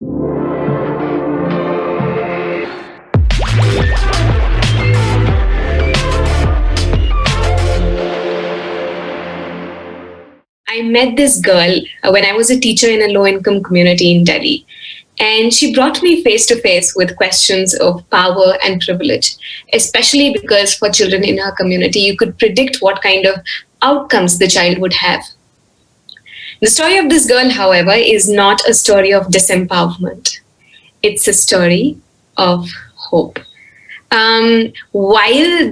I met this girl when I was a teacher in a low income community in Delhi. And she brought me face to face with questions of power and privilege, especially because for children in her community, you could predict what kind of outcomes the child would have. The story of this girl, however, is not a story of disempowerment. It's a story of hope. While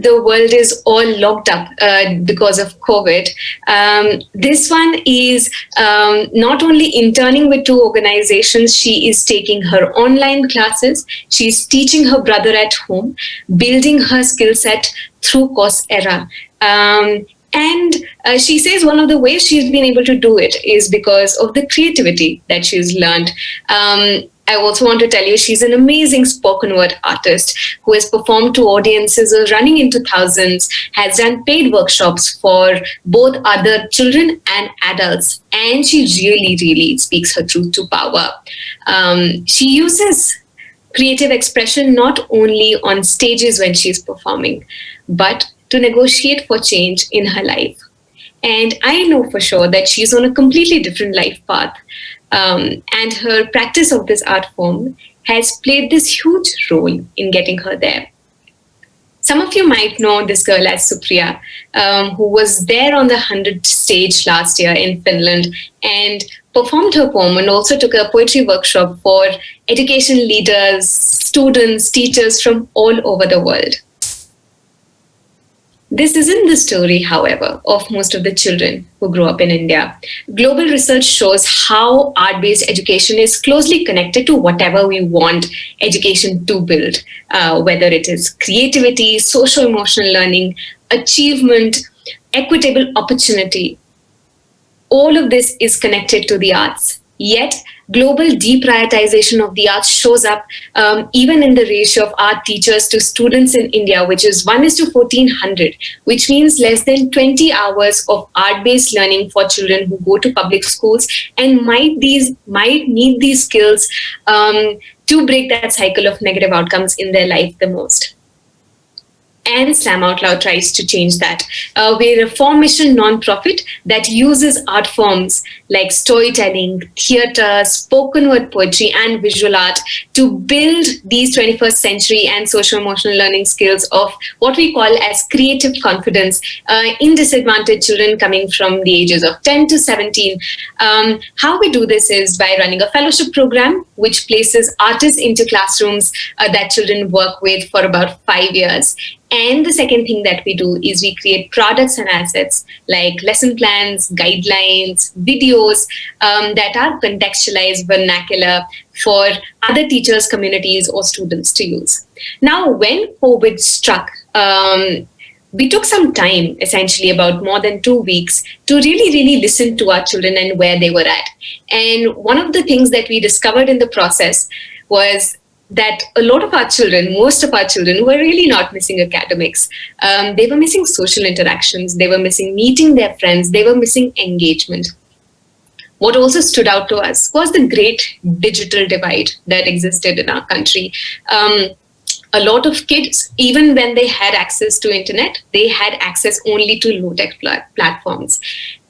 the world is all locked up because of COVID, this one is not only interning with two organizations, she is taking her online classes, she's teaching her brother at home, building her skill set through Coursera. And she says one of the ways she's been able to do it is because of the creativity that she's learned. I also want to tell you she's an amazing spoken word artist who has performed to audiences running into thousands, has done paid workshops for both other children and adults, and she really, really speaks her truth to power. She uses creative expression not only on stages when she's performing, but to negotiate for change in her life. And I know for sure that she's on a completely different life path. And her practice of this art form has played this huge role in getting her there. Some of you might know this girl as Supriya, who was there on the HundrED stage last year in Finland and performed her poem and also took a poetry workshop for education leaders, students, teachers from all over the world. This isn't the story, however, of most of the children who grow up in India. Global research shows how art-based education is closely connected to whatever we want education to build, whether it is creativity, social-emotional learning, achievement, equitable opportunity. All of this is connected to the arts. Yet, global deprioritization of the arts shows up even in the ratio of art teachers to students in India, which is 1:1400, which means less than 20 hours of art-based learning for children who go to public schools and might need these skills to break that cycle of negative outcomes in their life the most. And Slam Out Loud tries to change that. We're a four-mission nonprofit that uses art forms like storytelling, theater, spoken word poetry, and visual art to build these 21st century and social-emotional learning skills of what we call as creative confidence in disadvantaged children coming from the ages of 10 to 17. How we do this is by running a fellowship program which places artists into classrooms that children work with for about 5 years. And the second thing that we do is we create products and assets like lesson plans, guidelines, videos that are contextualized vernacular for other teachers, communities, or students to use. Now, when COVID struck, we took some time, essentially about more than 2 weeks, to really listen to our children and where they were at. And one of the things that we discovered in the process was that a lot of our children, most of our children, were really not missing academics. They were missing social interactions. They were missing meeting their friends. They were missing engagement. What also stood out to us was the great digital divide that existed in our country. A lot of kids, even when they had access to internet, they had access only to low-tech platforms.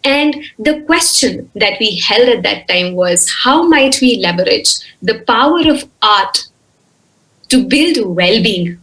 And the question that we held at that time was, how might we leverage the power of art to build well-being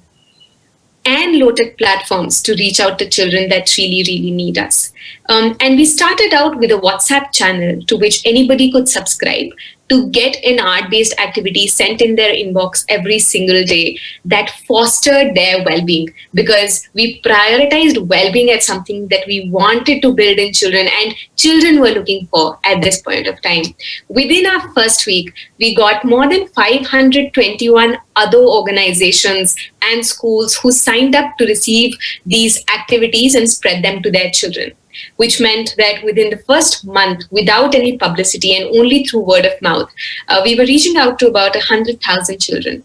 and low-tech platforms to reach out to children that really need us. And we started out with a WhatsApp channel to which anybody could subscribe to get an art-based activity sent in their inbox every single day that fostered their well-being, because we prioritized well-being as something that we wanted to build in children and children were looking for at this point of time. Within our first week, we got more than 521 other organizations and schools who signed up to receive these activities and spread them to their children, which meant that within the first month, without any publicity and only through word of mouth, we were reaching out to about 100,000 children.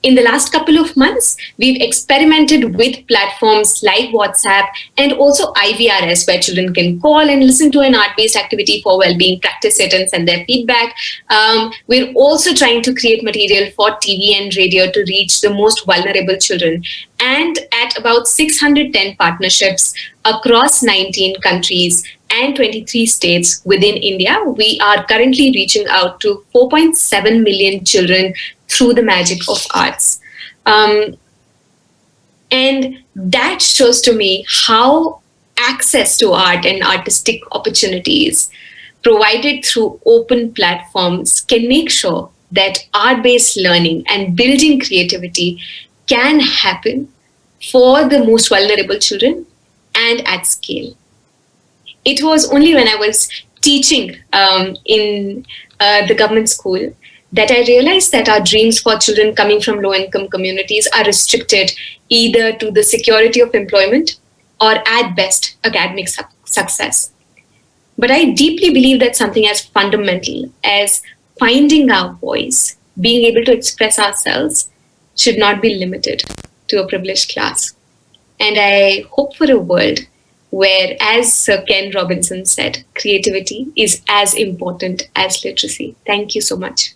In the last couple of months, we've experimented with platforms like WhatsApp and also IVRS, where children can call and listen to an art-based activity for well-being, practice it, and send their feedback. We're also trying to create material for TV and radio to reach the most vulnerable children. And at about 610 partnerships across 19 countries and 23 states within India, we are currently reaching out to 4.7 million children through the magic of arts. And that shows to me how access to art and artistic opportunities provided through open platforms can make sure that art-based learning and building creativity can happen for the most vulnerable children and at scale. It was only when I was teaching in the government school that I realized that our dreams for children coming from low-income communities are restricted either to the security of employment or at best academic success. But I deeply believe that something as fundamental as finding our voice, being able to express ourselves, should not be limited to a privileged class. And I hope for a world where, as Sir Ken Robinson said, creativity is as important as literacy. Thank you so much.